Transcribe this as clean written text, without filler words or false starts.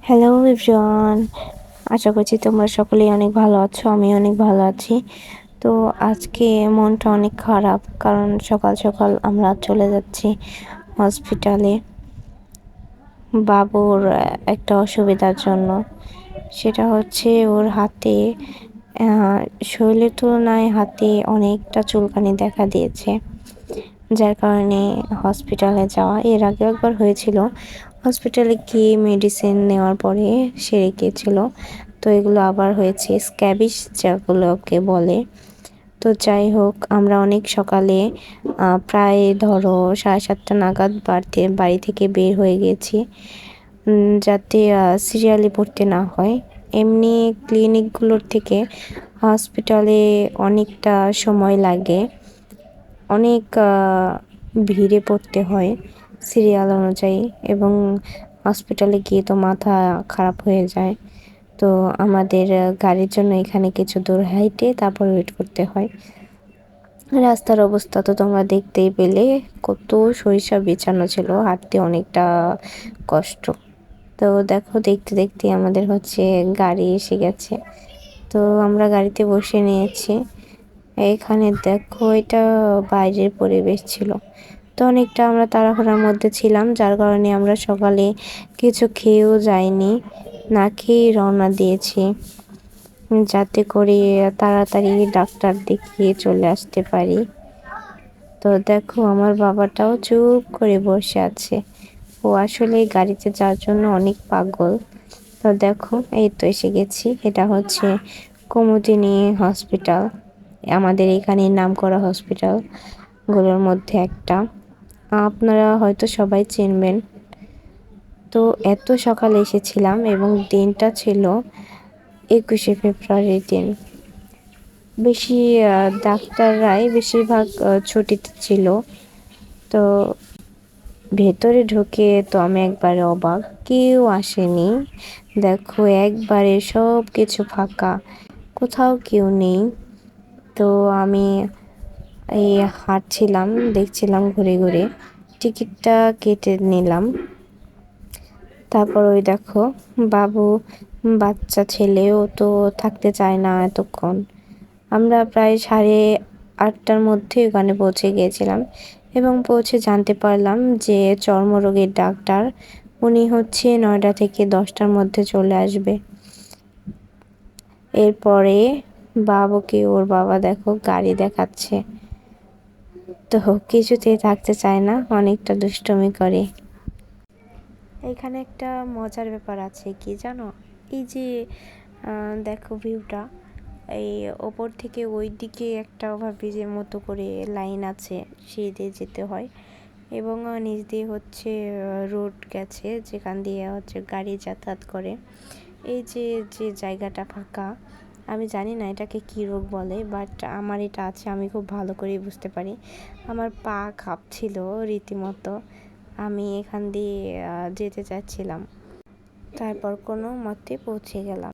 Hello everyone, আশা করছি তোমরা সকলেই অনেক ভালো আছো। আমি অনেক ভালো আছি। তো আজকে মনটা অনেক খারাপ, কারণ সকাল সকাল আমরা চলে যাচ্ছি হসপিটালে বাবুর একটা অসুবিধার জন্য। সেটা হচ্ছে ওর হাতে শরীরের তুলনায় হাতে অনেকটা চুলকানি দেখা দিয়েছে, যার কারণে হসপিটালে যাওয়া। এর আগেও একবার হয়েছিল, হসপিটালে গিয়ে মেডিসিন নেওয়ার পরে সেরে গিয়েছিল। তো এগুলো আবার হয়েছে, স্ক্যাবিস যেগুলোকে বলে। তো যাই হোক, আমরা অনেক সকালে প্রায় ধরো 7:30 নাগাদ বাড়ি থেকে বের হয়ে গেছি, যাতে সিরিয়ালে পড়তে না হয়। এমনি ক্লিনিকগুলোর থেকে হসপিটালে অনেকটা সময় লাগে, অনেক ভিড়ে পড়তে হয় সিরিয়াল অনুযায়ী, এবং হসপিটালে গিয়ে তো মাথা খারাপ হয়ে যায়। তো আমাদের গাড়ির জন্য এখানে কিছু দূর হাইটে তারপর ওয়েট করতে হয়। রাস্তার অবস্থা তো তোমরা দেখতেই পেলে, কত সরিষা বিছানো ছিল, হাঁটতে অনেকটা কষ্ট। তো দেখো, দেখতে দেখতে আমাদের গাড়ি এসে গেছে। তো আমরা গাড়িতে বসে নিয়েছি। এখানে দেখো, এটা বাইরের পরিবেশ ছিল। তো অনেকটা আমরা তাড়াহুড়ার মধ্যে ছিলাম, যার কারণে আমরা সকালে কিছু খেয়েও যাইনি, না খেয়েই রওনা দিয়েছি, যাতে করে তাড়াতাড়ি ডাক্তার দেখিয়ে চলে আসতে পারি। তো দেখো, আমার বাবাটাও চুপ করে বসে আছে। ও আসলে গাড়িতে যাওয়ার জন্য অনেক পাগল। তো দেখো, এই তো এসে গেছি। এটা হচ্ছে কুমুদিনী হসপিটাল, আমাদের এখানে নামকরা হসপিটালগুলোর মধ্যে একটা। আপনারা হয়তো সবাই চিনবেন। তো এত সকালে এসেছিলাম, এবং দিনটা ছিল 21শে ফেব্রুয়ারির দিন। বেশি ডাক্তাররাই বেশিরভাগ ছুটিতে ছিল। তো ভেতরে ঢুকে তো আমি একবারে অবাক, কেউ আসেনি। দেখো, একবারে সব কিছু ফাঁকা, কোথাও কেউ নেই। তো আমি এই হাঁটছিলাম, দেখছিলাম ঘুরে ঘুরে, টিকিটটা কেটে নিলাম। তারপর ওই দেখো, বাবু বাচ্চা ছেলেও তো থাকতে চায় না এতক্ষণ। আমরা প্রায় 8:30টার মধ্যে ওখানে পৌঁছে গিয়েছিলাম, এবং পৌঁছে জানতে পারলাম যে চর্মরোগের ডাক্তার উনি 9টা থেকে 10টার মধ্যে চলে আসবে। এরপরে বাবুকে ওর বাবা দেখো গাড়ি দেখাচ্ছে, তো কিছুতেই থাকতে চায় না, অনেকটা দুষ্টুমি করে। এখানে একটা মজার ব্যাপার আছে, কি জানো? এই যে দেখো ভিউটা, এই ওপর থেকে ওই দিকে একটা ওভারব্রিজের মতো করে লাইন আছে, সেই দিয়ে যেতে হয়, এবং নিচ দিয়ে রোড গেছে, যেখান দিয়ে গাড়ি যাতায়াত করে। এই যে যে জায়গাটা ফাঁকা, আমি জানি না এটাকে কী রোগ বলে, বাট আমার এটা আছে, আমি খুব ভালো করেই বুঝতে পারি। আমার পা কাঁপছিল রীতিমতো, আমি এখান দিয়ে যেতে চাচ্ছিলাম, তারপর কোনো মতে পৌঁছে গেলাম।